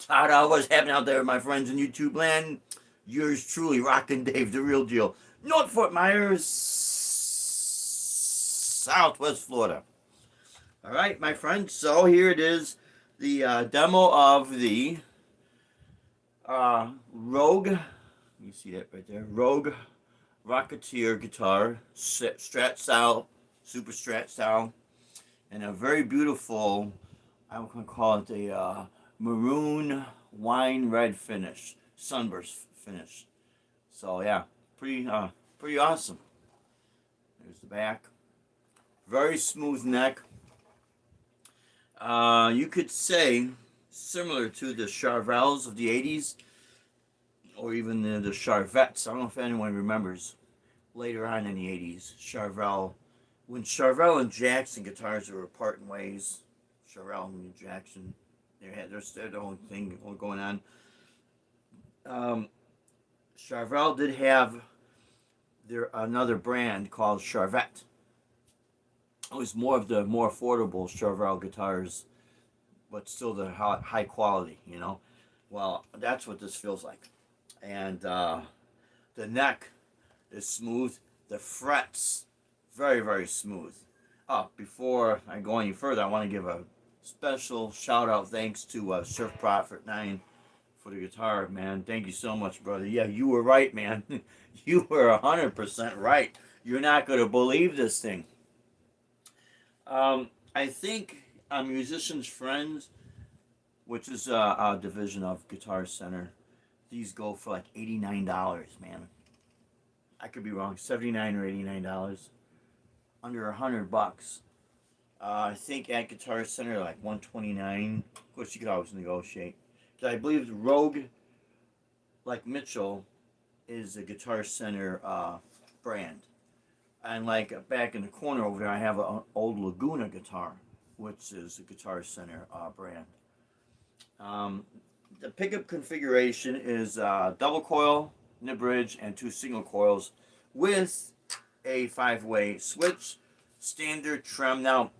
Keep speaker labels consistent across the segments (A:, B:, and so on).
A: Ta-da, what's happening out there, my friends in YouTube land? Yours truly, Rockin' Dave, the real deal. North Fort Myers, Southwest Florida. All right, my friends, so here it is, the demo of the Rogue, you see that right there, Rogue Rocketeer guitar, Strat style, super Strat style, and a very beautiful, I'm going to call it a maroon wine red finish, sunburst finish. So yeah, pretty awesome. There's the back. Very smooth neck. You could say similar to the Charvels of the 80s, or even the Charvettes. I don't know if anyone remembers later on in the 80s, Charvel. When Charvel and Jackson guitars were parting ways, Charvel and Jackson, they had their own thing going on. Charvel did have another brand called Charvette. It was more of the more affordable Charvel guitars, but still the high quality, you know. Well, that's what this feels like. And the neck is smooth. The frets, very, very smooth. Before I go any further, I want to give a special shout out thanks to Surf Prophet 9 for the guitar, man. Thank you so much, brother. Yeah, you were right, man. You were 100% right. You're not going to believe this thing. I think Musician's Friends, which is a division of Guitar Center, these go for like $89, man. I could be wrong, $79 or $89, under $100. I think at Guitar Center like $129. Of course, you could always negotiate. I believe Rogue, like Mitchell, is a Guitar Center brand. And like back in the corner over there, I have an old Laguna guitar, which is a Guitar Center brand. The pickup configuration is double coil, nib bridge, and 2 single coils with a 5-way switch, standard trem. Now,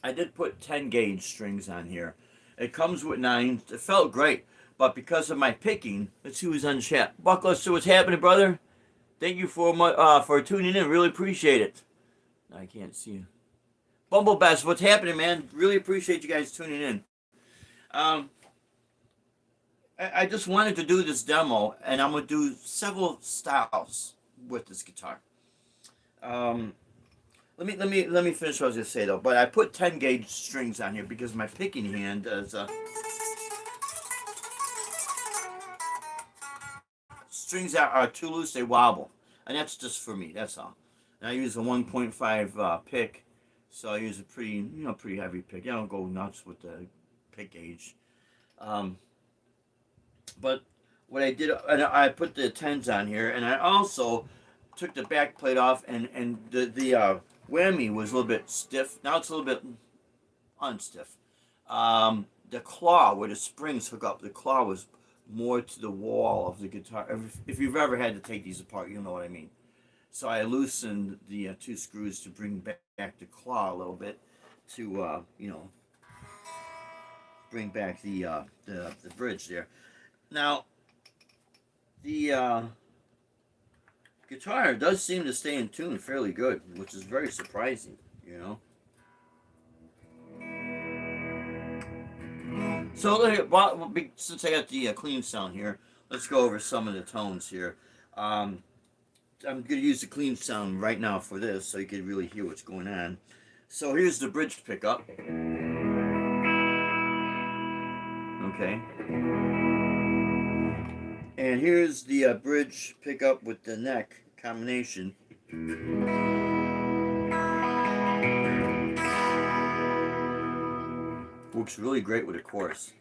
A: I did put 10 gauge strings on here. It comes with 9. It felt great, but because of my picking, let's see who's on chat. Buck, let's see what's happening, brother. Thank you for tuning in. Really appreciate it. I can't see you. Bumblebest, what's happening, man? Really appreciate you guys tuning in. I just wanted to do this demo, and I'm gonna do several styles with this guitar. Let me finish what I was gonna say though. But I put 10 gauge strings on here because my picking hand is strings that are too loose, they wobble, and that's just for me. That's all. And I use a 1.5 pick, so I use a pretty heavy pick. I don't go nuts with the pick gauge. But what I did, I put the 10s on here, and I also took the back plate off, and the whammy was a little bit stiff. Now it's a little bit unstiff. The claw, where the springs hook up, the claw was more to the wall of the guitar. If you've ever had to take these apart, you'll know what I mean. So I loosened the 2 screws to bring back the claw a little bit to, bring back the bridge there. Now, the guitar does seem to stay in tune fairly good, which is very surprising, you know. So since I got the clean sound here, let's go over some of the tones here. I'm going to use the clean sound right now for this so you can really hear what's going on. So here's the bridge pickup. Okay. And here's the bridge pickup with the neck combination. Works really great with a chorus.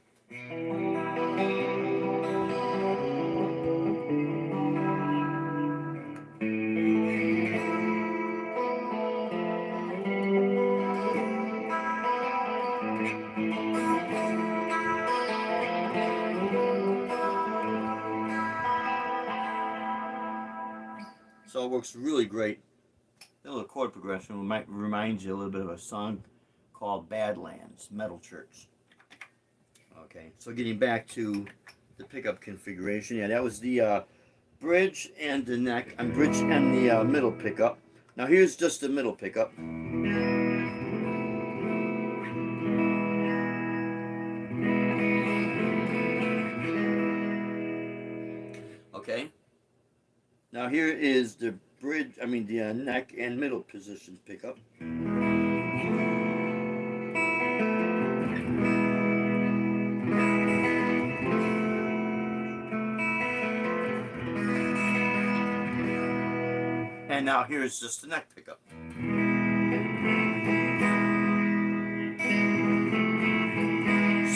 A: So it works really great. The little chord progression might remind you a little bit of a song called Badlands, Metal Church. Okay, so getting back to the pickup configuration, yeah, that was the bridge and the neck, and bridge and the middle pickup. Now here's just the middle pickup. Okay. Now here is the bridge, the neck and middle positions pickup. And now here's just the neck pickup.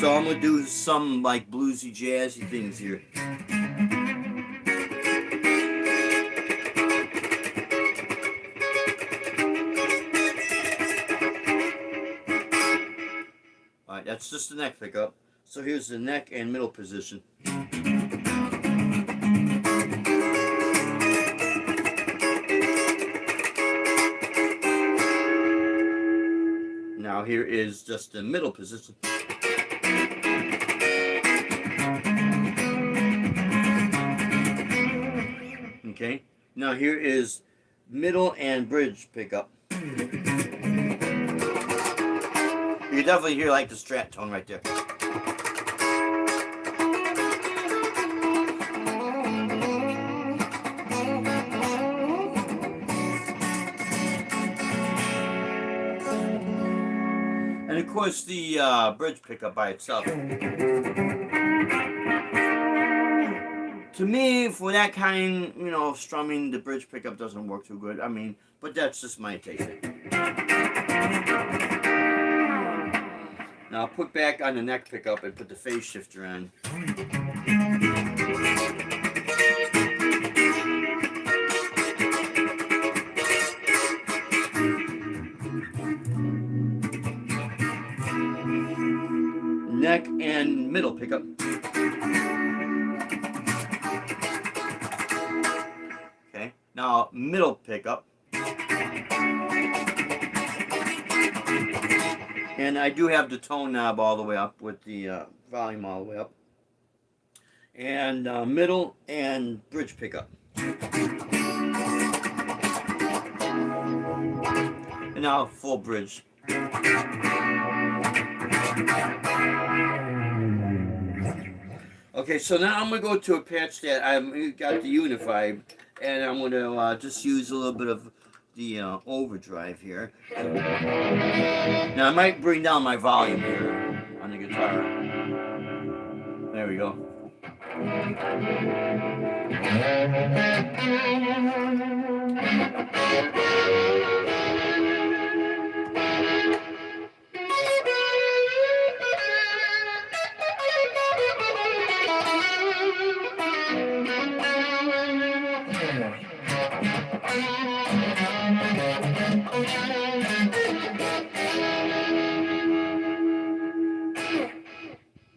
A: So I'm going to do some like bluesy, jazzy things here. Alright, that's just the neck pickup. So here's the neck and middle position. Now here is just the middle position. Okay, now here is middle and bridge pickup. You definitely hear like the strat tone right there. And of course the bridge pickup by itself. To me, for that kind, of strumming, the bridge pickup doesn't work too good. But that's just my taste. Now I'll put back on the neck pickup and put the phase shifter on. Neck and middle pickup. Okay, now middle pickup. And I do have the tone knob all the way up with the volume all the way up. And middle and bridge pickup. And now full bridge. Okay, so now I'm going to go to a patch that I've got the Unified, and I'm going to just use a little bit of the overdrive here. Now I might bring down my volume here on the guitar. There we go.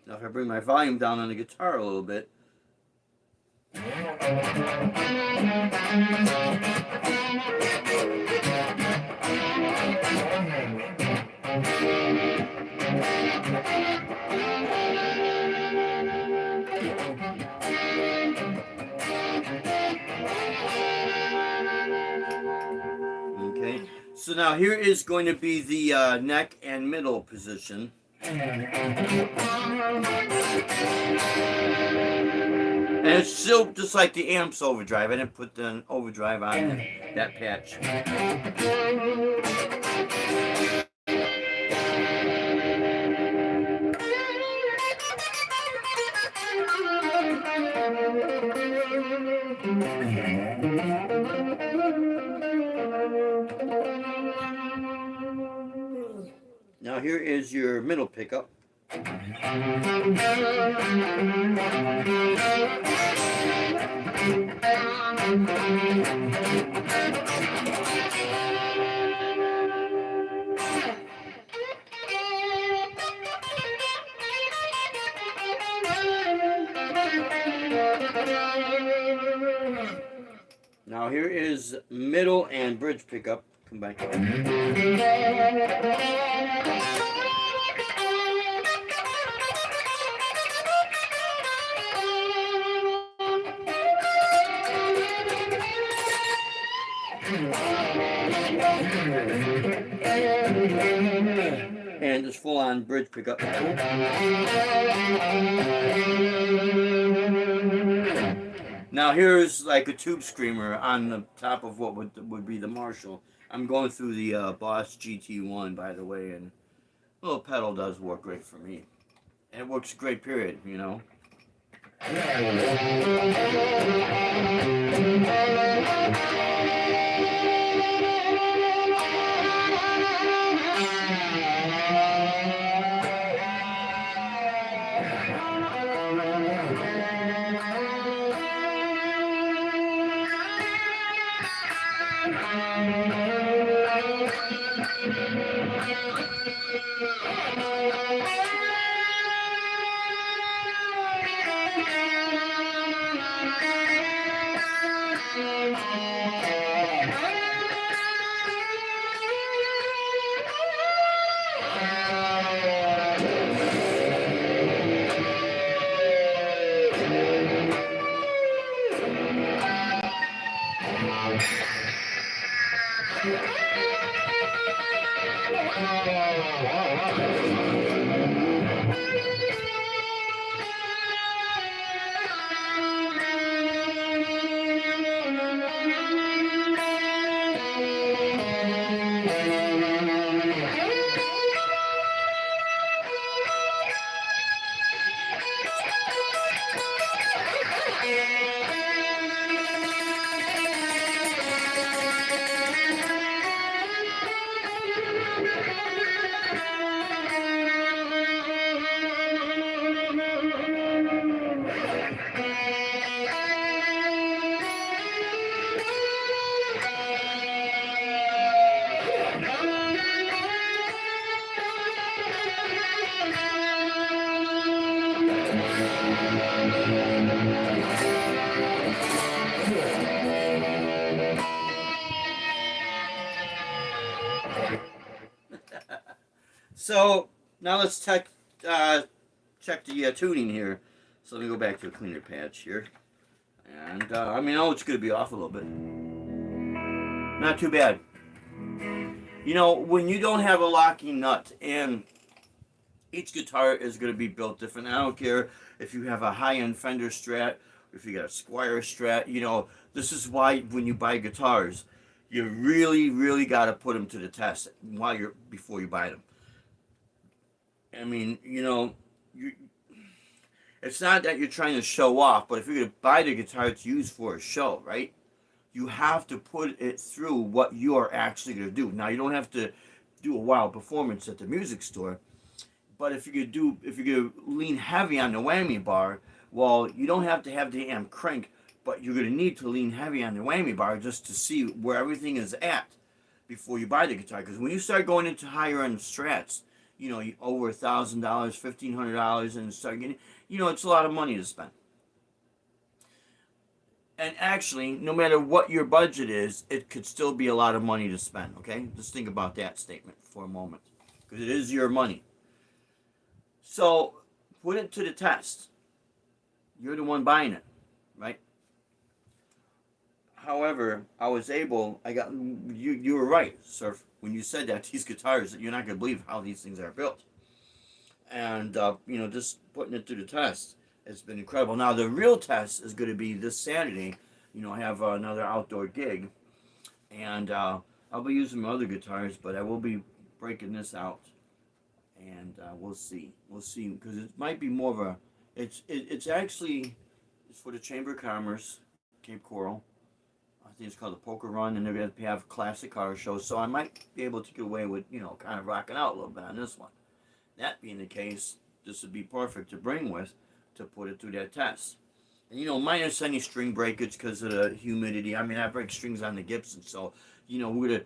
A: Now if I bring my volume down on the guitar a little bit. So now here is going to be the neck and middle position. And it's still just like the amps overdrive. I didn't put the overdrive on that patch. Now here is your middle pickup. Now here is middle and bridge pickup combined. And this full on bridge pickup. Now here's like a tube screamer on the top of what would be the Marshall. I'm going through the Boss GT1, by the way, and the little pedal does work great for me. And it works great, period, you know. So now let's check the tuning here. So let me go back to a cleaner patch here. And I mean, oh, it's going to be off a little bit. Not too bad. You know, when you don't have a locking nut, and each guitar is going to be built different. I don't care if you have a high-end Fender Strat, if you got a Squier Strat. You know, this is why when you buy guitars, you really, really got to put them to the test before you buy them. I mean, you know, it's not that you're trying to show off, but if you're going to buy the guitar to use for a show, right? You have to put it through what you are actually going to do. Now, you don't have to do a wild performance at the music store, but if you're going to lean heavy on the whammy bar, well, you don't have to have the amp crank, but you're going to need to lean heavy on the whammy bar just to see where everything is at before you buy the guitar. Because when you start going into higher end Strats, you know, over $1,000, $1,500, and start getting, you know, it's a lot of money to spend. And actually, no matter what your budget is, it could still be a lot of money to spend, okay? Just think about that statement for a moment, because it is your money. So, put it to the test. You're the one buying it, right? However, I was able. I got you. You were right, Surf, when you said that these guitars. You're not gonna believe how these things are built, and just putting it through the test, it's been incredible. Now the real test is going to be this Saturday. I have another outdoor gig, and I'll be using my other guitars, but I will be breaking this out, and we'll see, because it might be more of a. It's actually it's for the Chamber of Commerce, Cape Coral. I think it's called the Poker Run, and they're going to have classic car shows. So I might be able to get away with, kind of rocking out a little bit on this one. That being the case, this would be perfect to bring with to put it through that test. And minus any string breakage because of the humidity. I mean, I break strings on the Gibson, so we're gonna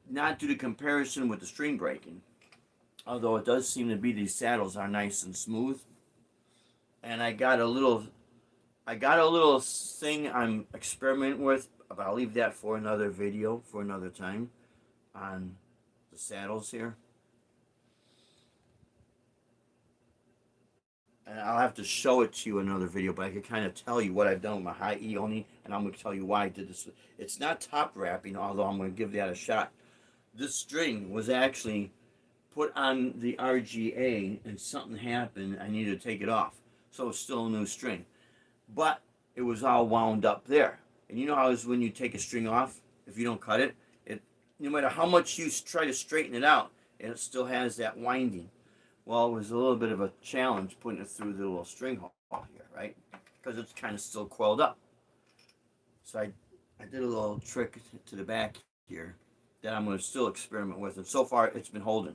A: not do the comparison with the string breaking. Although it does seem to be these saddles are nice and smooth. And I got a little thing I'm experimenting with, but I'll leave that for another video for another time on the saddles here. And I'll have to show it to you in another video, but I can kind of tell you what I've done with my high E only, and I'm going to tell you why I did this. It's not top wrapping, although I'm going to give that a shot. This string was actually put on the RGA, and something happened. I needed to take it off. So it's still a new string. But it was all wound up there. And you know how it is when you take a string off, if you don't cut it, no matter how much you try to straighten it out, it still has that winding. Well, it was a little bit of a challenge putting it through the little string hole here, right? Because it's kind of still coiled up. So I did a little trick to the back here that I'm going to still experiment with. And so far, it's been holding.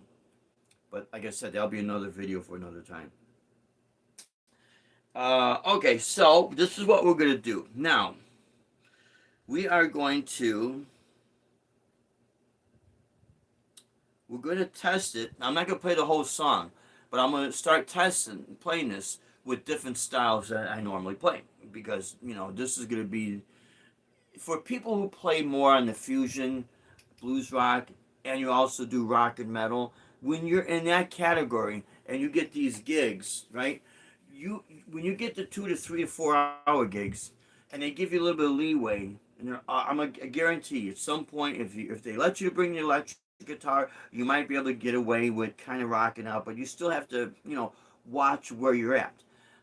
A: But like I said, that'll be another video for another time. Okay, so this is what we're going to do. Now, we are going to... We're going to test it. I'm not going to play the whole song, but I'm going to start testing, playing this with different styles that I normally play. Because, this is going to be, for people who play more on the fusion, blues rock, and you also do rock and metal, when you're in that category and you get these gigs, right? When you get the 2 to 3 to 4 hour gigs, and they give you a little bit of leeway, and I guarantee at some point, if they let you bring the electric guitar, you might be able to get away with kind of rocking out, but you still have to, watch where you're at.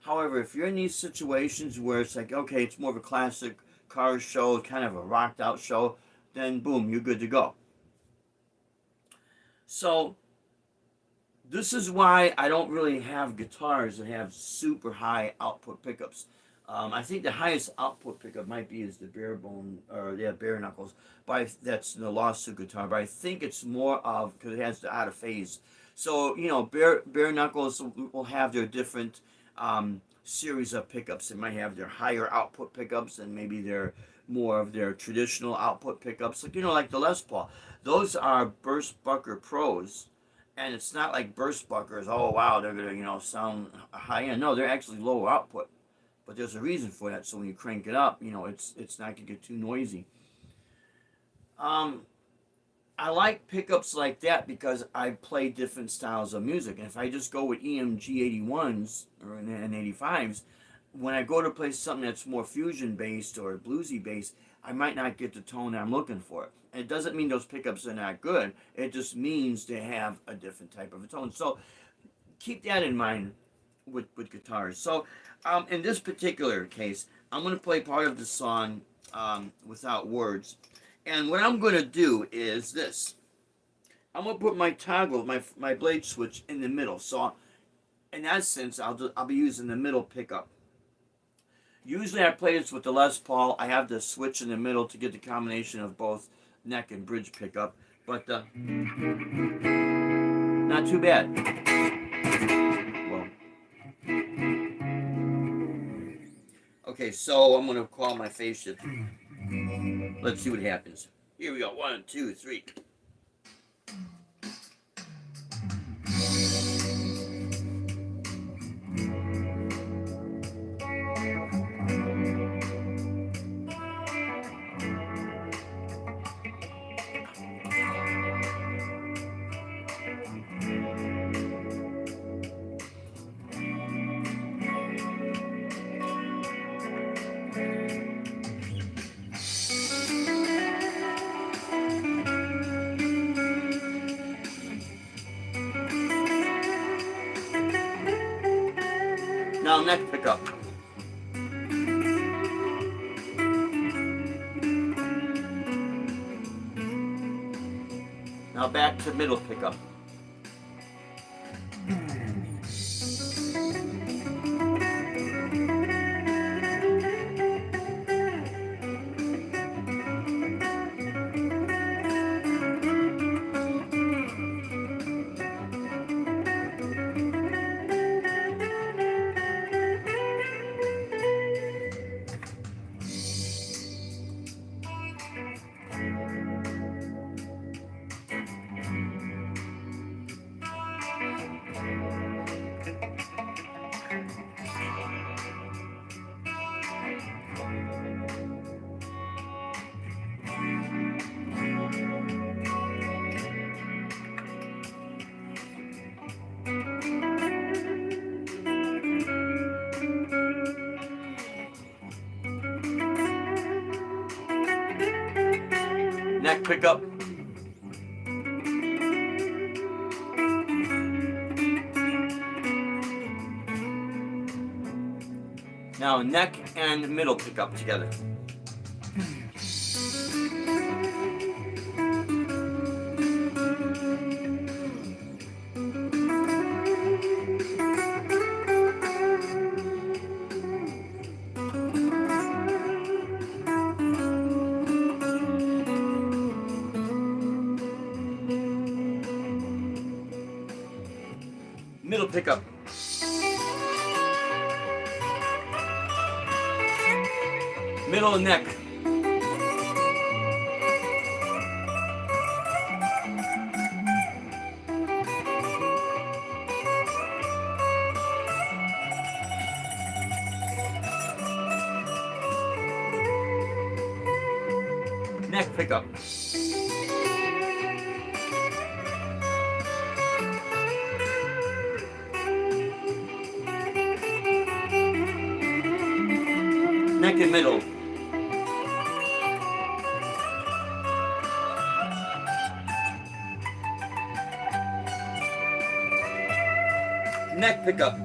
A: However, if you're in these situations where it's like, okay, it's more of a classic car show, kind of a rocked out show, then boom, you're good to go. So this is why I don't really have guitars that have super high output pickups. I think the highest output pickup might be is the bare knuckles, but that's the lawsuit guitar. But I think it's more of because it has the out of phase. So bare knuckles will have their different series of pickups. They might have their higher output pickups, and maybe they're more of their traditional output pickups, like the Les Paul. Those are Burstbucker Pros, and it's not like Burstbuckers. Oh wow, they're gonna sound high end. No, they're actually low output. But there's a reason for that. So when you crank it up, it's not gonna get too noisy. I like pickups like that because I play different styles of music. And if I just go with EMG 81s or and 85s, when I go to play something that's more fusion based or bluesy based, I might not get the tone I'm looking for. And it doesn't mean those pickups are not good. It just means they have a different type of a tone. So keep that in mind with guitars. So in this particular case, I'm going to play part of the song without words. And what I'm going to do is this. I'm going to put my toggle, my blade switch in the middle. So in that sense, I'll be using the middle pickup. Usually I play this with the Les Paul. I have the switch in the middle to get the combination of both neck and bridge pickup. But not too bad. Well. Okay, so I'm going to call my phase shift. Let's see what happens. Here we go. 1, 2, 3. Now neck pickup. Now back to middle pickup. Neck pickup. Now neck and middle pickup together. Middle pickup. Middle and neck. Neck pickup. Neck and middle. Neck pickup.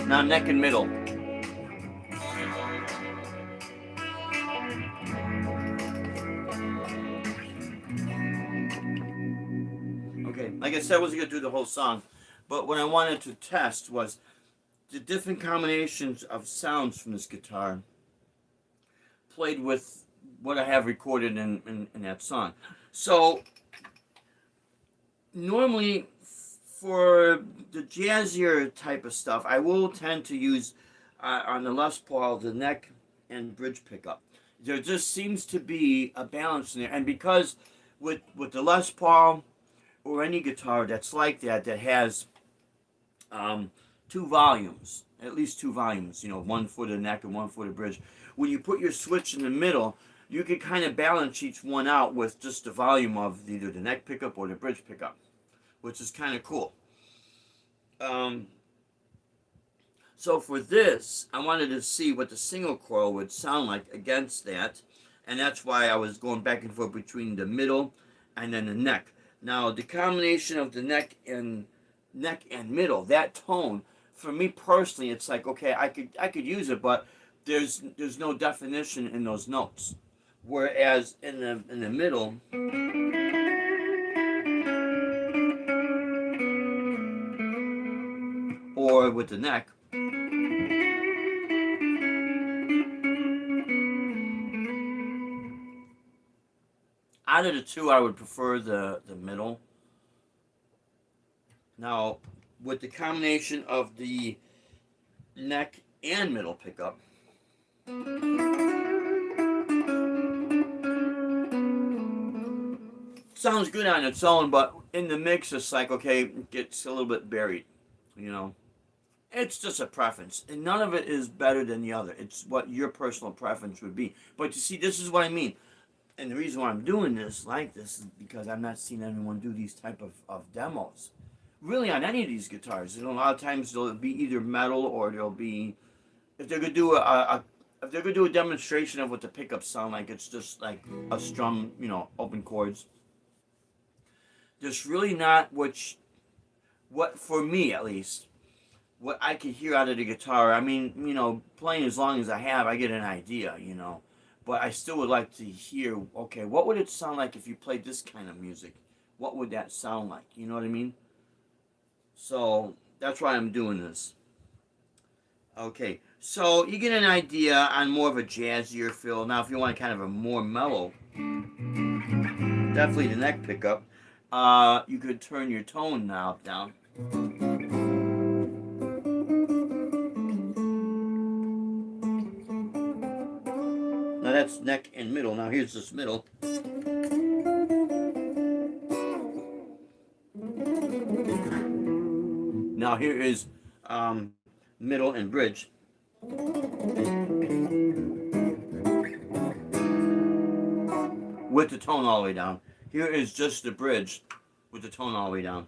A: Now neck and middle. Okay, like I said, I wasn't going to do the whole song, but what I wanted to test was the different combinations of sounds from this guitar played with what I have recorded in that song. So, normally, for the jazzier type of stuff, I will tend to use on the Les Paul the neck and bridge pickup. There just seems to be a balance in there, and because with the Les Paul or any guitar that's like that has two volumes, at least two volumes, one for the neck and one for the bridge. When you put your switch in the middle, you can kind of balance each one out with just the volume of either the neck pickup or the bridge pickup, which is kind of cool. So for this, I wanted to see what the single coil would sound like against that, and that's why I was going back and forth between the middle and then the neck. Now, the combination of the neck and middle, that tone, for me personally, it's like, okay, I could use it, but there's no definition in those notes. Whereas in the middle, or with the neck, out of the two, I would prefer the middle. Now, with the combination of the neck and middle pickup, sounds good on its own, but in the mix, it's like, okay, it gets a little bit buried, It's just a preference, and none of it is better than the other. It's what your personal preference would be. But you see, this is what I mean. And the reason why I'm doing this like this is because I'm not seeing anyone do these type of demos. Really on any of these guitars. A lot of times they'll be either metal or they'll be, if they're going to do a if they're gonna do a demonstration of what the pickups sound like, it's just like a strum, open chords. There's really not what for me at least, what I could hear out of the guitar. I mean, playing as long as I have, I get an idea, but I still would like to hear. Okay, what would it sound like if you played this kind of music? What would that sound like? You know what I mean? So that's why I'm doing this. Okay, so you get an idea on more of a jazzier feel. Now, if you want kind of a more mellow, definitely the neck pickup, you could turn your tone knob down. Now that's neck and middle. Now here's this middle. Now here is middle and bridge. With the tone all the way down. Here is just the bridge with the tone all the way down.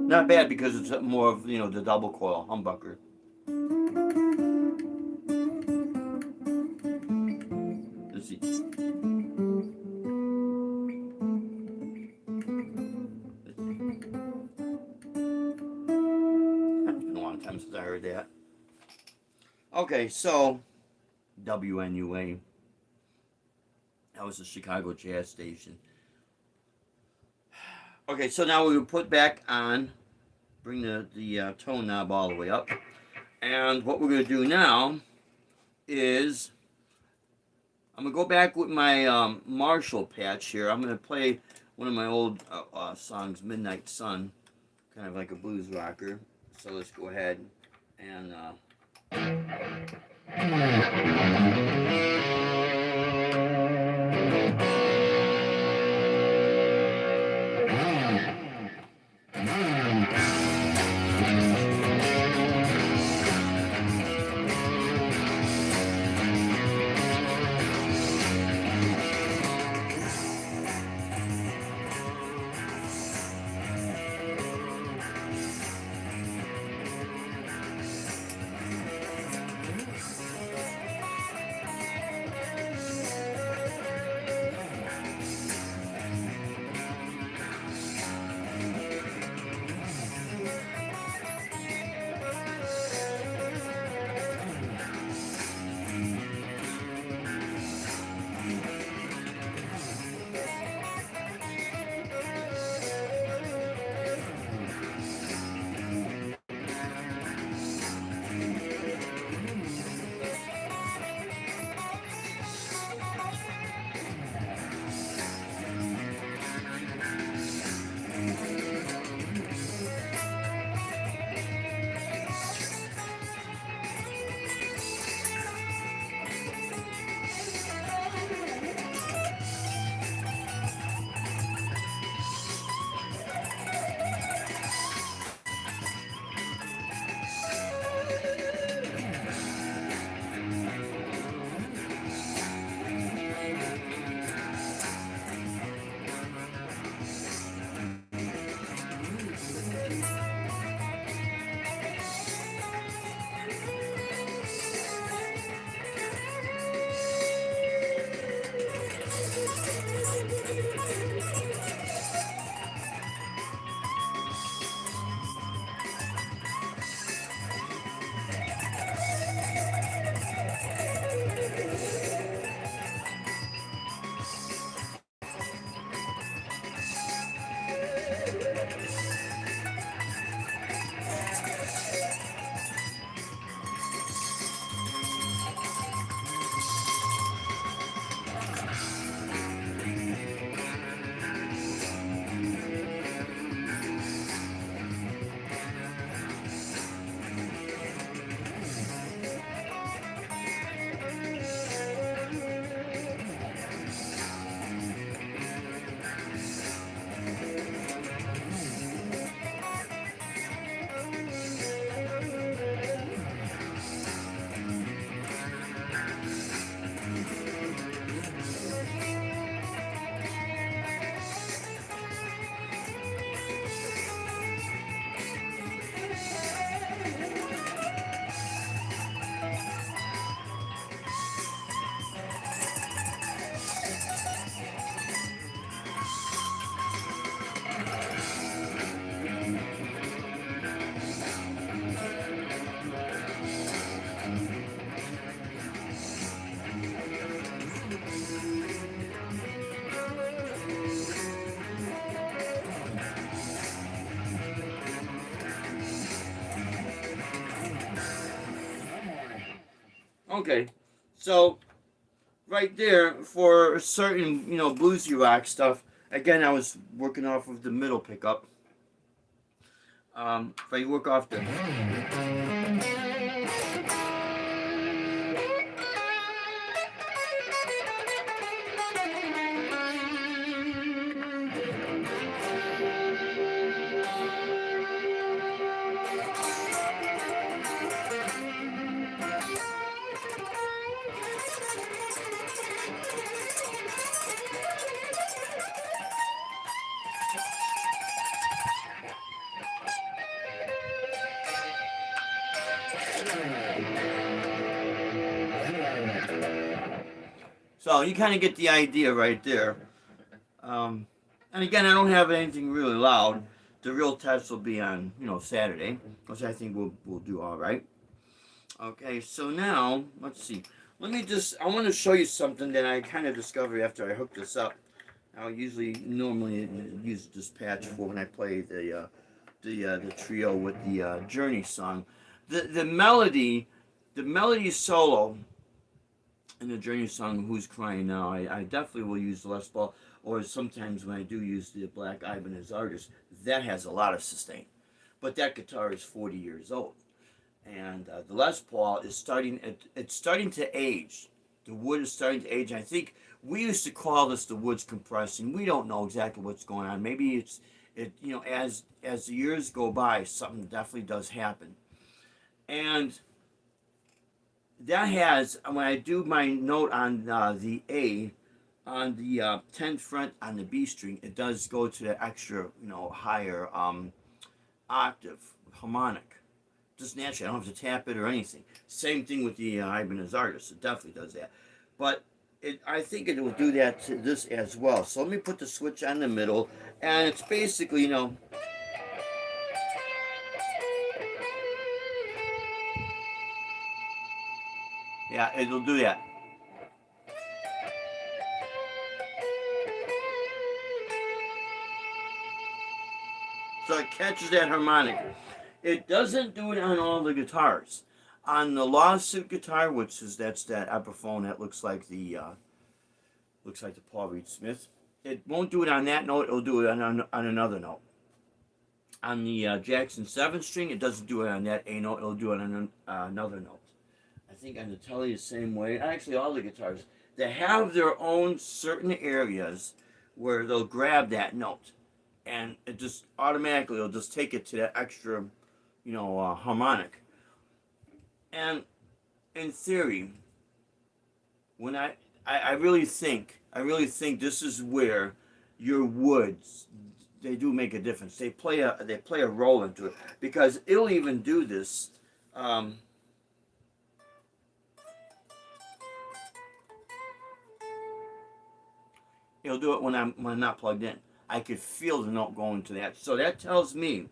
A: Not bad because it's more of, the double coil humbucker. Let's see. It's been a long time since I heard that. Okay, so WNUA. That was the Chicago Jazz Station. Okay, so now we will put back on, bring the tone knob all the way up. And what we're going to do now is, I'm going to go back with my Marshall patch here. I'm going to play one of my old songs, Midnight Sun, kind of like a blues rocker. So let's go ahead and... Okay, so right there for certain, bluesy rock stuff. Again, I was working off of the middle pickup. If I work off the so you kind of get the idea right there. Um, and again, I don't have anything really loud. The real test will be on, Saturday, which I think we'll do all right. Okay, so now let's see. I want to show you something that I kind of discovered after I hooked this up. I normally use this patch for when I play the trio with the Journey song. The melody solo in the Journey song "Who's Crying Now." I definitely will use the Les Paul, or sometimes when I do use the Black Ibanez Artist, that has a lot of sustain. But that guitar is 40 years old, and the Les Paul is it's starting to age. The wood is starting to age. I think we used to call this the wood's compressing. We don't know exactly what's going on. Maybe as the years go by, something definitely does happen. And that has, when I do my note on the A, on the 10th fret on the B string, it does go to the extra, higher octave harmonic. Just naturally, I don't have to tap it or anything. Same thing with the Ibanez Artist. It definitely does that. But I think it will do that to this as well. So let me put the switch on the middle, and it's basically, yeah, it'll do that. So it catches that harmonic. It doesn't do it on all the guitars. On the Lawsuit guitar, which is that's that Epiphone that looks like the Paul Reed Smith. It won't do it on that note. It'll do it on another note. On the Jackson 7 string, it doesn't do it on that A note. It'll do it on another note. I think on the Telly the same way. Actually, all the guitars, they have their own certain areas where they'll grab that note, and it just automatically will just take it to that extra, harmonic. And in theory, when I really think this is where your woods, they do make a difference. They play a role into it, because it'll even do this. It'll do it when I'm not plugged in. I could feel the note going to that, so that tells me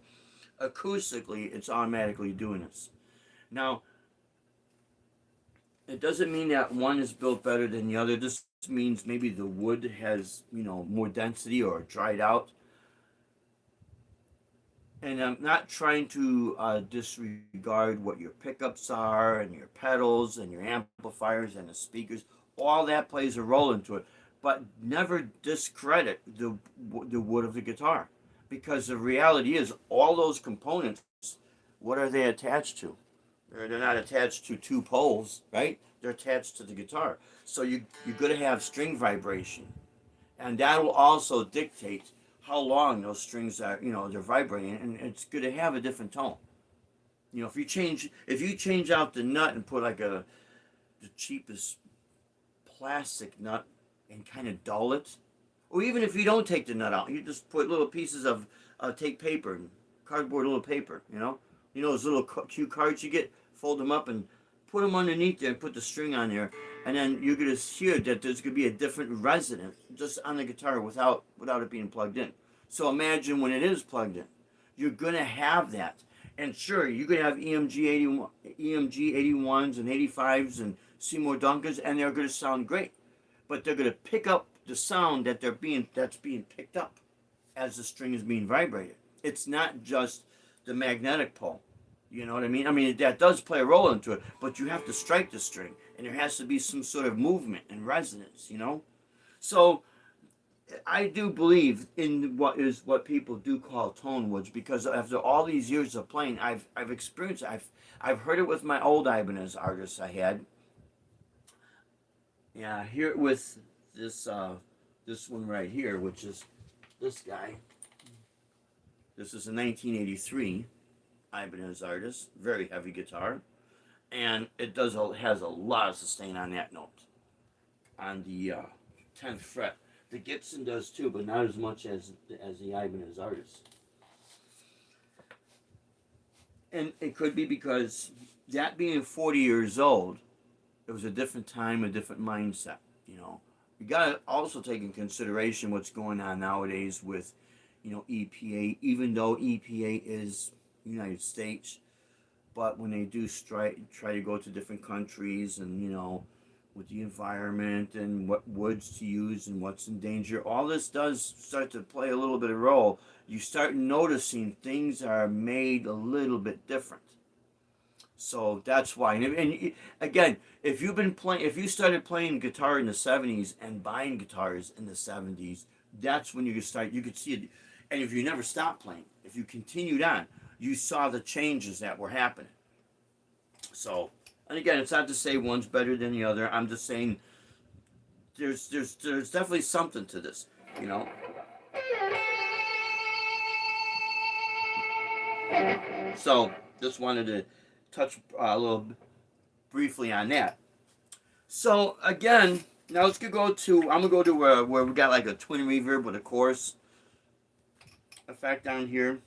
A: acoustically it's automatically doing this. Now, it doesn't mean that one is built better than the other. This means maybe the wood has, more density or dried out. And I'm not trying to disregard what your pickups are and your pedals and your amplifiers and the speakers. All that plays a role into it. But never discredit the wood of the guitar. Because the reality is, all those components, what are they attached to? They're not attached to two poles, right? They're attached to the guitar. So you're going to have string vibration. And that will also dictate how long those strings are, they're vibrating. And it's going to have a different tone. If you change out the nut and put like the cheapest plastic nut and kind of dull it, or even if you don't take the nut out, you just put little pieces of take paper and cardboard, little paper, those little cue cards you get, fold them up and put them underneath there and put the string on there, and then you're gonna hear that there's gonna be a different resonance just on the guitar without it being plugged in. So imagine when it is plugged in, you're gonna have that. And sure, you're gonna have EMG 81s and 85s and Seymour Duncans, and they're gonna sound great, but they're gonna pick up the sound that's being picked up as the string is being vibrated. It's not just the magnetic pole. You know what I mean? I mean, that does play a role into it, but you have to strike the string. and there has to be some sort of movement and resonance, you know. So I do believe in what people do call tone woods, because after all these years of playing, I've experienced it. I've heard it with my old Ibanez artists I had. Yeah, I hear it with this one right here, which is this guy. This is a 1983 Ibanez artist, very heavy guitar, and it has a lot of sustain on that note, on the 10th fret. The Gibson does too, but not as much as the Ibanez artist. And it could be because that being 40 years old, it was a different time, a different mindset. You know, you got to also take in consideration what's going on nowadays with, EPA. Even though EPA is United States, but when they do try to go to different countries, and with the environment and what woods to use and what's in danger, all this does start to play a little bit of role. You start noticing things are made a little bit different. So that's why. And again, if you started playing guitar in the 70s and buying guitars in the 70s, that's when you could see it. And if you never stopped playing, if you continued on, you saw the changes that were happening. So, and again, it's not to say one's better than the other. I'm just saying there's definitely something to this, you know. So, just wanted to touch a little briefly on that. So again, now I'm gonna go to where we got like a twin reverb with a chorus effect down here.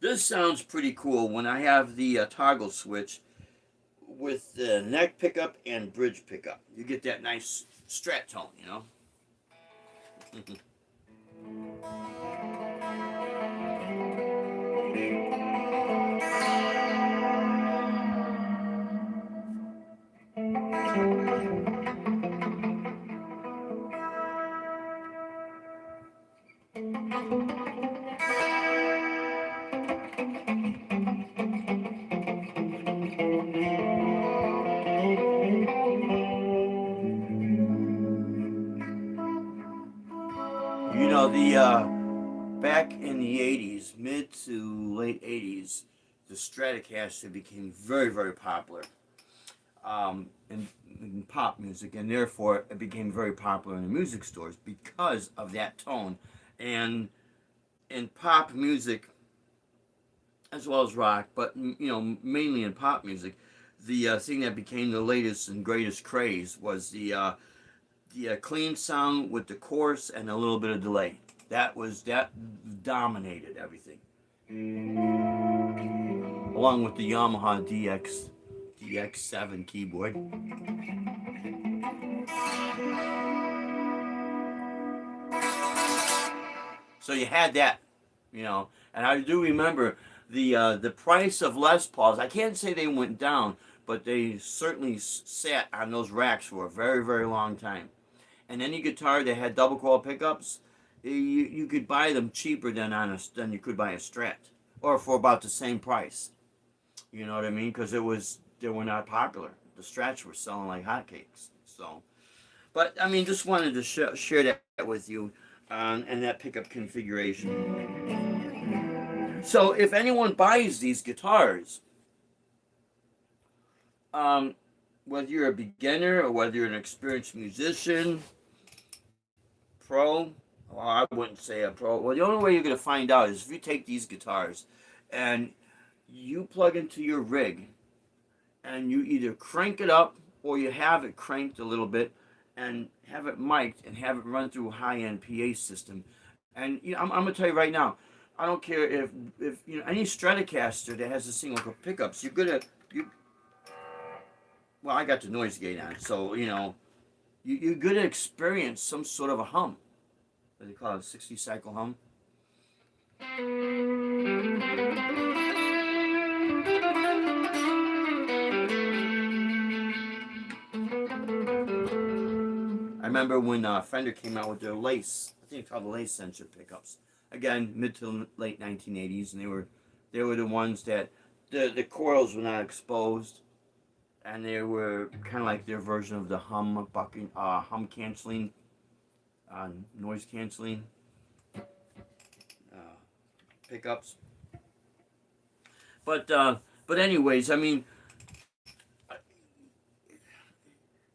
A: This sounds pretty cool when I have the toggle switch with the neck pickup and bridge pickup. You get that nice strat tone, you know. The back in the 80s, mid to late 80s, the Stratocaster became very, very popular in pop music, and therefore it became very popular in the music stores because of that tone. And in pop music, as well as rock, but mainly in pop music, the thing that became the latest and greatest craze was the clean sound with the chorus and a little bit of delay. That dominated everything, along with the Yamaha DX7 keyboard. So you had that, and I do remember the price of Les Pauls. I can't say they went down, but they certainly sat on those racks for a very, very long time. And any guitar that had double coil pickups, you could buy them cheaper than you could buy a Strat, or for about the same price. You know what I mean? Because they were not popular. The Strats were selling like hotcakes. So, but I mean, just wanted to share that with you, and that pickup configuration. So, if anyone buys these guitars, whether you're a beginner or whether you're an experienced musician, pro, well, I wouldn't say a pro. Well, the only way you're going to find out is if you take these guitars and you plug into your rig and you either crank it up or you have it cranked a little bit and have it mic'd and have it run through a high-end PA system. And I'm going to tell you right now, I don't care if any Stratocaster that has a single pickups, well, I got the noise gate on, so you're going to experience some sort of a hum. What do they call it? 60 cycle hum. I remember when Fender came out with their Lace, I think it's called the Lace Sensor pickups. Again, mid to late 1980s, and they were the ones that the coils were not exposed, and they were kind of like their version of the hum canceling, noise canceling uh, pickups. But but anyways, I mean,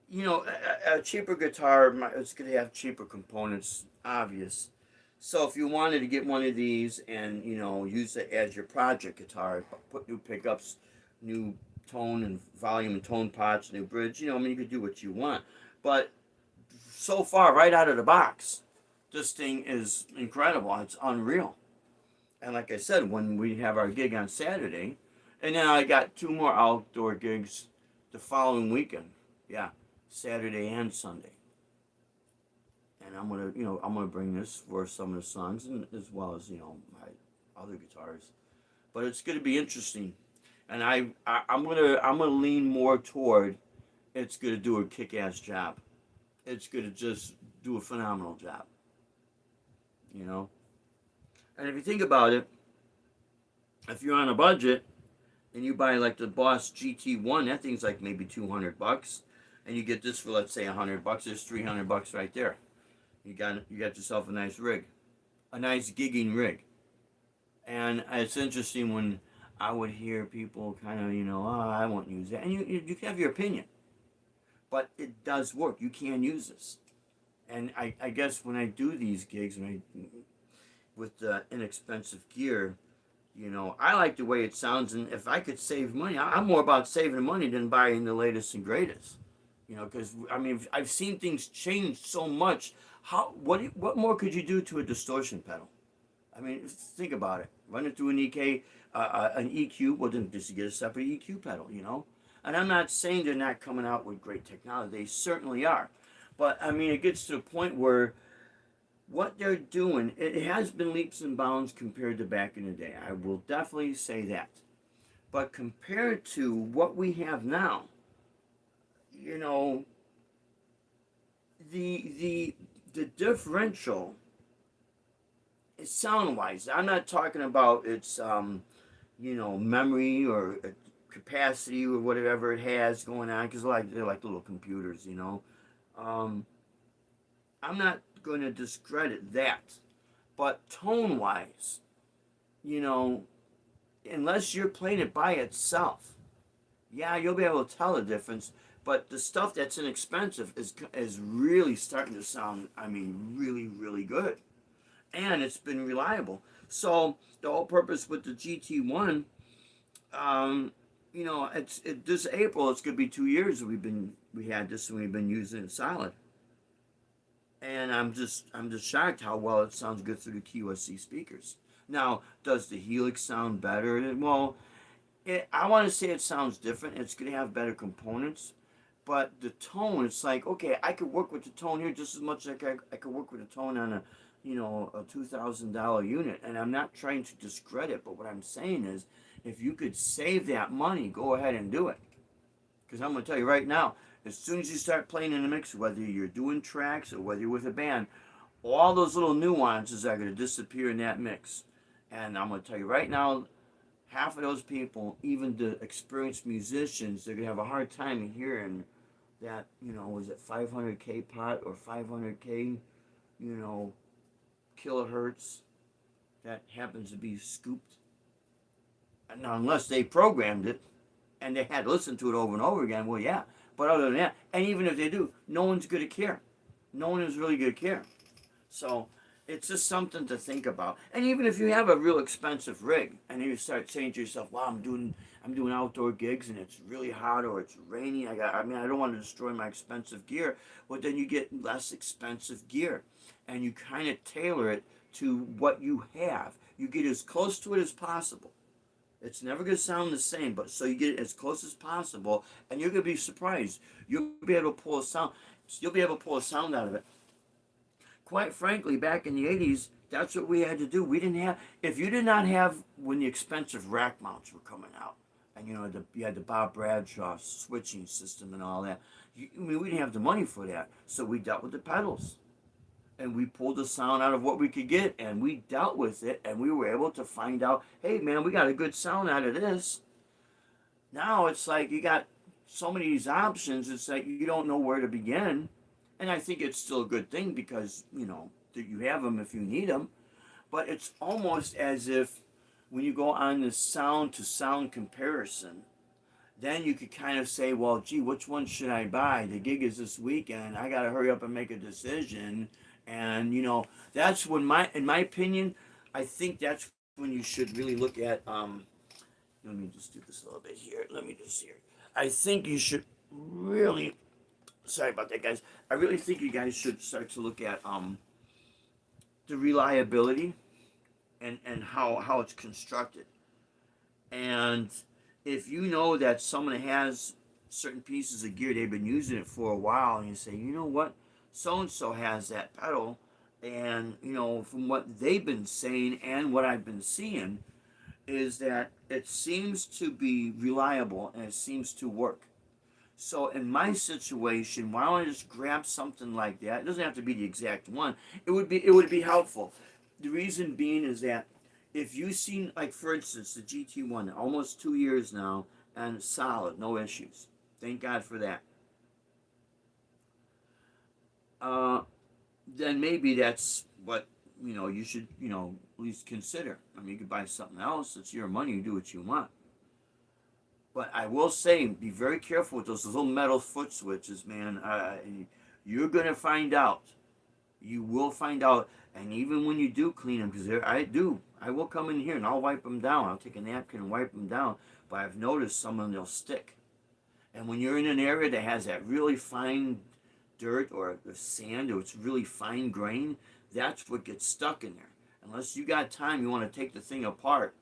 A: you know, a cheaper guitar, it's going to have cheaper components, obvious. So if you wanted to get one of these and, you know, use it as your project guitar, put new pickups, new tone and volume and tone pots, new bridge, you know, I mean, you could do what you want. But so far, right out of the box, this thing is incredible. It's unreal. And like I said, when we have our gig on Saturday, and then I got two more outdoor gigs the following weekend. Yeah, Saturday and Sunday. And I'm gonna, you know, I'm gonna bring this for some of the songs, and as well as, you know, my other guitars. But it's gonna be interesting, and I'm gonna lean more toward it's gonna do a kick-ass job. It's gonna just do a phenomenal job, you know. And if you think about it, if you're on a budget and you buy like the Boss GT1, that thing's like maybe $200, and you get this for, let's say, $100. There's $300 right there. You got yourself a nice rig, a nice gigging rig. And it's interesting when I would hear people kind of, you know, oh, I won't use that, and you can have your opinion, but it does work. You can use this, and I guess when I do these gigs with the inexpensive gear, you know, I like the way it sounds, and if I could save money, I'm more about saving money than buying the latest and greatest. You know, because I mean, I've seen things change so much. What more could you do to a distortion pedal? I mean, think about it. Run it through an EQ. Well, then just get a separate EQ pedal. You know, and I'm not saying they're not coming out with great technology. They certainly are, but I mean, it gets to the point where what they're doing, it has been leaps and bounds compared to back in the day. I will definitely say that. But compared to what we have now, you know, the differential is sound wise. I'm not talking about its you know, memory or capacity or whatever it has going on, because they're like little computers, you know. Um, I'm not going to discredit that, but tone wise, you know, unless you're playing it by itself, yeah, you'll be able to tell the difference. But the stuff that's inexpensive is really starting to sound, I mean, really, really good, and it's been reliable. So the whole purpose with the GT1, um, you know, this April it's gonna be 2 years that we had this and we've been using it solid, and I'm just shocked how well it sounds good through the QSC speakers. Now, does the Helix sound better? Well, I want to say it sounds different. It's going to have better components, but the tone, it's like, okay, I could work with the tone here just as much as I could work with the tone on a, you know, a $2,000 unit. And I'm not trying to discredit, but what I'm saying is, if you could save that money, go ahead and do it. Because I'm going to tell you right now, as soon as you start playing in the mix, whether you're doing tracks or whether you're with a band, all those little nuances are going to disappear in that mix. And I'm going to tell you right now, half of those people, even the experienced musicians, they're going to have a hard time hearing that, you know, was it 500K pot or 500K, you know, kilohertz that happens to be scooped. Now, unless they programmed it and they had to listen to it over and over again, well, yeah. But other than that, and even if they do, no one's going to care. No one is really going to care. So it's just something to think about. And even if you have a real expensive rig and you start saying to yourself, wow, I'm doing outdoor gigs and it's really hot or it's rainy, I mean, I don't want to destroy my expensive gear. Well, then you get less expensive gear and you kind of tailor it to what you have. You get as close to it as possible. It's never going to sound the same, but so you get it as close as possible, and you're going to be surprised. You'll be able to pull a sound. You'll be able to pull a sound out of it. Quite frankly, back in the 80s, that's what we had to do. We didn't have, if you did not have, when the expensive rack mounts were coming out, and you know, you had the Bob Bradshaw switching system and all that, I mean, we didn't have the money for that. So we dealt with the pedals. And we pulled the sound out of what we could get, and we dealt with it, and we were able to find out, hey man, we got a good sound out of this. Now it's like you got so many of these options, it's like you don't know where to begin. And I think it's still a good thing because, that you have them if you need them. But it's almost as if when you go on this sound to sound comparison, then you could kind of say, well, gee, which one should I buy? The gig is this weekend. I got to hurry up and make a decision. And, that's when in my opinion, I think that's when you should really look at, let me just do this a little bit here. Let me just here. I think you should really, sorry about that, guys. I really think you guys should start to look at the reliability and how it's constructed. And if you know that someone has certain pieces of gear, they've been using it for a while, and you say, you know what, so and so has that pedal, and from what they've been saying and what I've been seeing, is that it seems to be reliable and it seems to work. So in my situation, why don't I just grab something like that? It doesn't have to be the exact one. It would be helpful. The reason being is that if you've seen, like for instance, the GT1, almost 2 years now, and solid, no issues. Thank God for that. Uh, then maybe that's what you should at least consider. I mean, you could buy something else. It's your money. You do what you want. But I will say, be very careful with those little metal foot switches, man. You're gonna find out. You will find out, and even when you do clean them, because I will come in here and I'll wipe them down. I'll take a napkin and wipe them down. But I've noticed some of them, they'll stick. And when you're in an area that has that really fine dirt or the sand or it's really fine grain, that's what gets stuck in there. Unless you got time, you want to take the thing apart.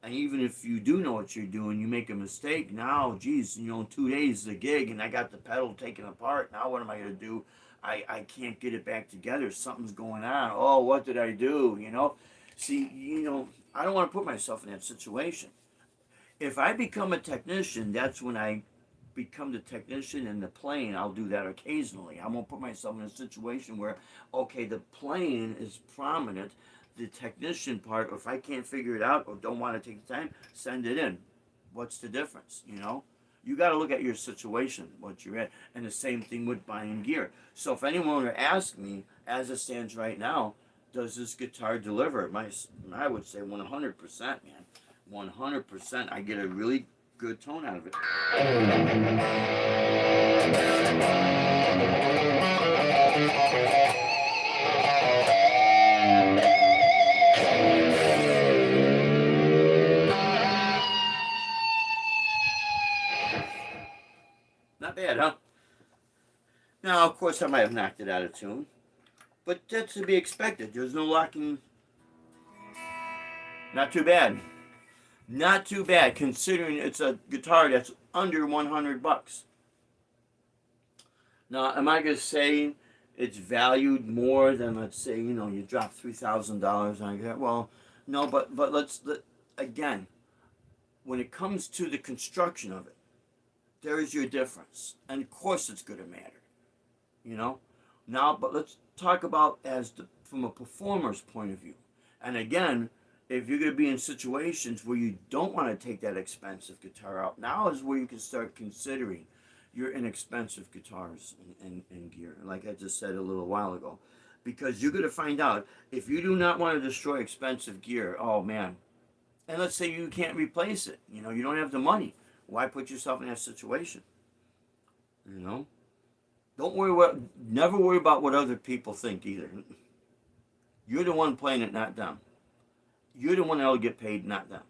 A: And even if you do know what you're doing, you make a mistake. Now, geez, 2 days the gig, and I got the pedal taken apart. Now what am I going to do? I can't get it back together. Something's going on. Oh, what did I do? See, I don't want to put myself in that situation. If I become a technician, that's when I become the technician in the plane. I'll do that occasionally. I won't put myself in a situation where, okay, the plane is prominent, the technician part, or if I can't figure it out or don't want to take the time, send it in. What's the difference? You got to look at your situation, what you're at, and the same thing with buying gear. So if anyone were to ask me, as it stands right now, does this guitar deliver? I would say 100%, man. 100%. I get a really good tone out of it. Not bad, huh? Now, of course, I might have knocked it out of tune, but that's to be expected. There's no locking. Not too bad. Not too bad, considering it's a guitar that's under $100. Now, am I going to say it's valued more than, let's say, you drop $3,000 on it? Well, no, but again, when it comes to the construction of it, there is your difference, and of course it's going to matter, Now, but let's talk about from a performer's point of view, and again, if you're going to be in situations where you don't want to take that expensive guitar out, now is where you can start considering your inexpensive guitars and gear, like I just said a little while ago. Because you're going to find out, if you do not want to destroy expensive gear, oh man, and let's say you can't replace it, you don't have the money, why put yourself in that situation? Never worry about what other people think either. You're the one playing it, not them. You're the one that'll get paid, not them.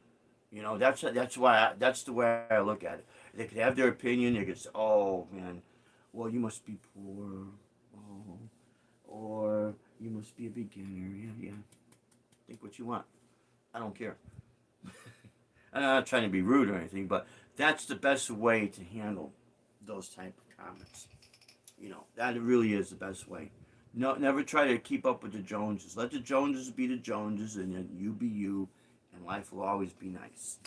A: That's the way I look at it. They could have their opinion. They could say, "Oh man, well you must be poor, oh, or you must be a beginner." Yeah. Think what you want. I don't care. I'm not trying to be rude or anything, but that's the best way to handle those type of comments. That really is the best way. No, never try to keep up with the Joneses. Let the Joneses be the Joneses, and then you be you, and life will always be nice.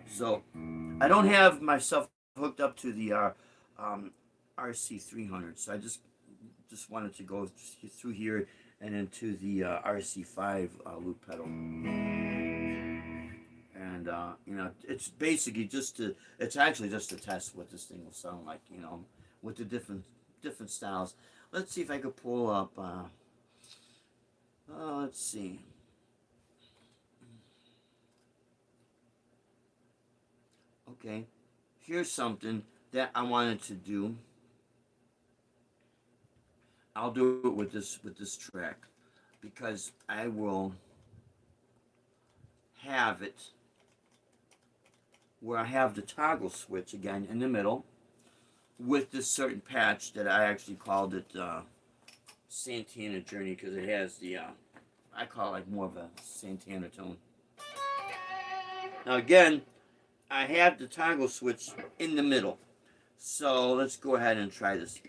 A: So, I don't have myself hooked up to the RC300, so I just wanted to go through here and into the RC5 loop pedal. And it's basically it's actually just to test what this thing will sound like, with the different styles. Let's see if I could pull up. Let's see. Okay, here's something that I wanted to do. I'll do it with this track because I will have it where I have the toggle switch again in the middle with this certain patch that I actually called it Santana Journey because it has the I call it like more of a Santana tone. Now again, I have the toggle switch in the middle, so let's go ahead and try this.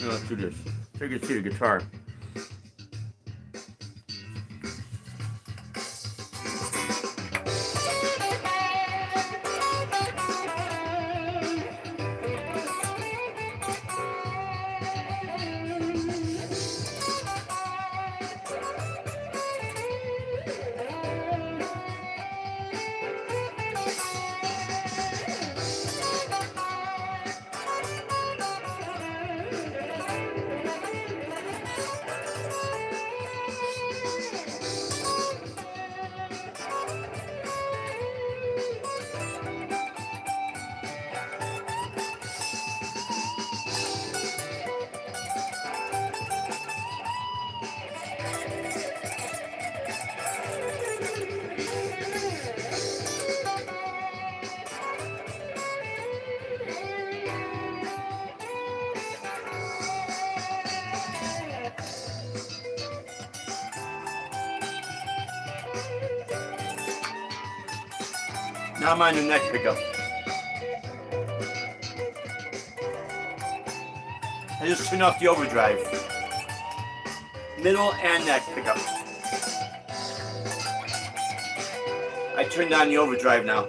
A: Let's do this. So you can see the guitar. Now I'm on the neck pickup. I just turned off the overdrive. Middle and neck pickup. I turned on the overdrive now.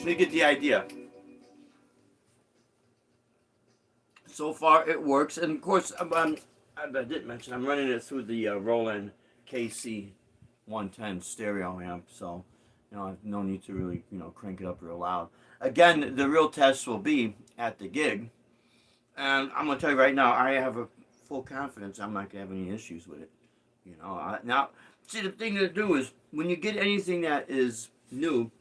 A: So you get the idea. So far it works, and of course I didn't mention I'm running it through the Roland KC 110 stereo amp, so I have no need to really crank it up real loud. Again, the real test will be at the gig, and I'm gonna tell you right now, I have a full confidence I'm not gonna have any issues with it. Now, see, the thing to do is when you get anything that is new,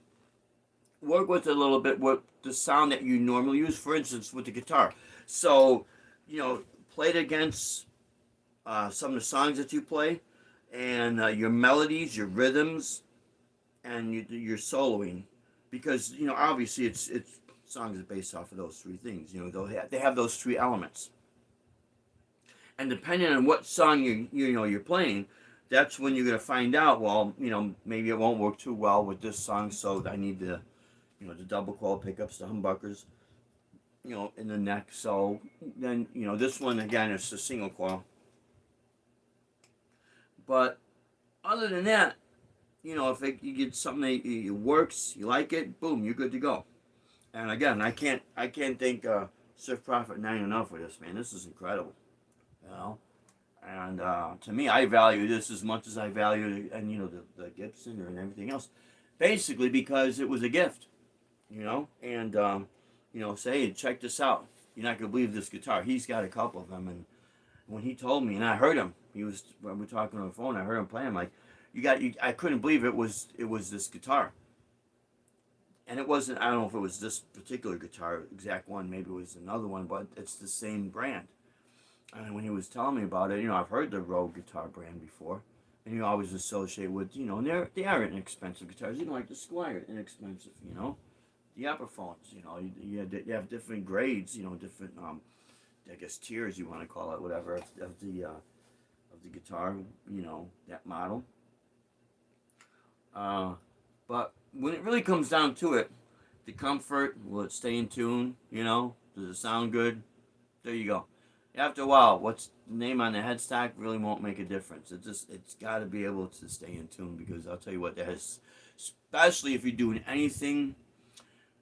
A: work with it a little bit with the sound that you normally use. For instance, with the guitar. So, play it against some of the songs that you play, and your melodies, your rhythms, and your soloing, because obviously it's songs are based off of those three things. They have those three elements, and depending on what song you're playing, that's when you're gonna find out. Well, maybe it won't work too well with this song, so I need the double coil pickups, the humbuckers, in the neck. So then this one again is a single coil. But other than that, if you get something that it works, you like it, boom, you're good to go. And again, I can't thank Surf Prophet 9 enough for this, man. This is incredible, And to me, I value this as much as I value the Gibson and everything else, basically because it was a gift, And say, hey, check this out. You're not gonna believe this guitar. He's got a couple of them, and when he told me, and I heard him, when we were talking on the phone, I heard him playing. I'm like, I couldn't believe it was this guitar. And it wasn't, I don't know if it was this particular guitar, exact one, maybe it was another one, but it's the same brand. And when he was telling me about it, I've heard the Rogue guitar brand before, and you always associate with, and they are inexpensive guitars, even like the Squier, inexpensive, the Epiphones, you have different grades, different, I guess tiers you want to call it, whatever, of the guitar, that model. But when it really comes down to it, the comfort, will it stay in tune, does it sound good? There you go. After a while, what's the name on the headstock really won't make a difference. It's got to be able to stay in tune, because I'll tell you what, that is, especially if you're doing anything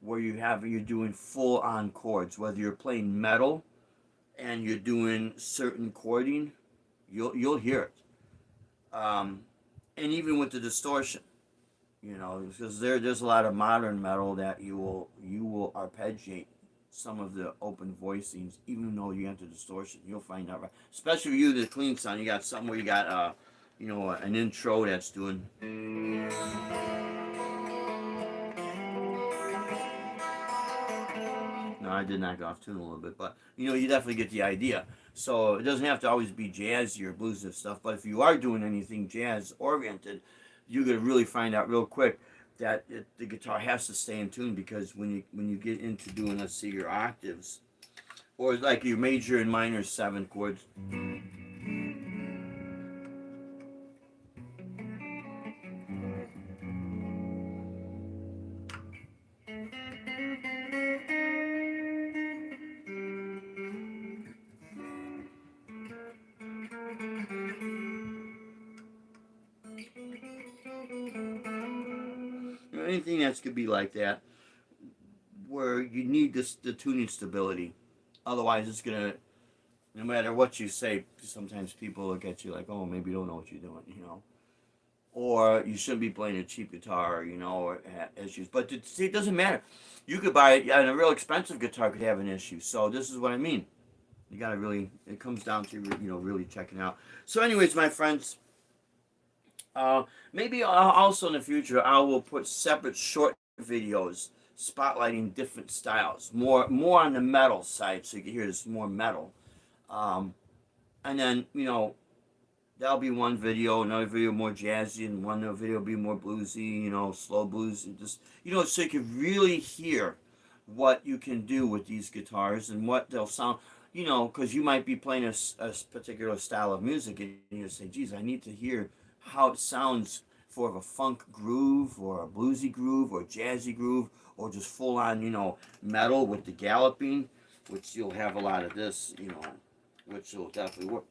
A: where you're doing full on chords, whether you're playing metal and you're doing certain chording, you'll hear it. And even with the distortion, because there's a lot of modern metal that you will arpeggiate some of the open voicings, even though you enter distortion. You'll find out, right? Especially you, the clean sound, you got something where you got an intro that's doing. No, I did knock off tune a little bit, but you definitely get the idea. So it doesn't have to always be jazzy or bluesy stuff, but if you are doing anything jazz oriented, you're gonna really find out real quick that the guitar has to stay in tune, because when you get into doing, let's see, your octaves, or like your major and minor 7 chords. Anything that's could be like that, where you need the tuning stability. Otherwise, it's gonna, no matter what you say, sometimes people look at you like, oh, maybe you don't know what you're doing, or you shouldn't be playing a cheap guitar, or issues. But see, it doesn't matter. You could buy it, and a real expensive guitar could have an issue. So this is what I mean. You gotta really, it comes down to really checking out. So, anyways, my friends. Maybe also in the future I will put separate short videos spotlighting different styles, more on the metal side, so you can hear this more metal. And then that'll be one video, another video more jazzy, and one video will be more bluesy, slow blues, and just so you can really hear what you can do with these guitars and what they'll sound. Because you might be playing a particular style of music, and you say, geez, I need to hear how it sounds for a funk groove, or a bluesy groove, or a jazzy groove, or just full on, metal with the galloping, which you'll have a lot of this, which will definitely work,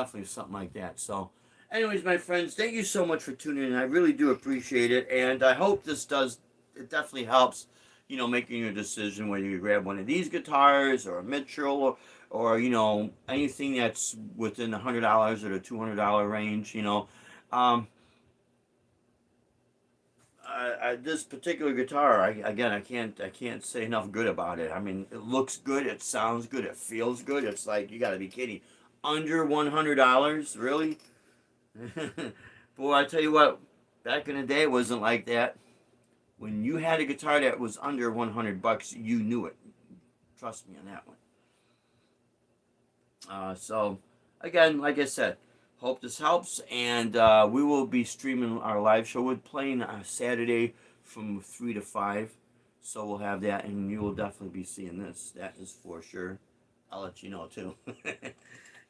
A: definitely something like that. So, anyways, my friends, thank you so much for tuning in. I really do appreciate it, and I hope this does. It definitely helps, making your decision whether you grab one of these guitars or a Mitchell or anything that's within $100 or the $200 range. Um, this particular guitar, I can't say enough good about it. I mean, it looks good, it sounds good, it feels good. It's like, you got to be kidding. Under $100, really? Boy, I tell you what, back in the day, it wasn't like that. When you had a guitar that was under $100, you knew it. Trust me on that one. So, again, like I said, hope this helps, and we will be streaming our live show. We're playing Saturday from 3 to 5, so we'll have that, and you will definitely be seeing this. That is for sure. I'll let you know, too.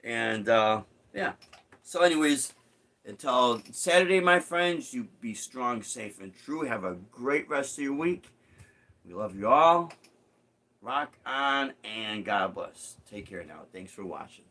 A: And, yeah. So, anyways, until Saturday, my friends, you be strong, safe, and true. Have a great rest of your week. We love you all. Rock on, and God bless. Take care now. Thanks for watching.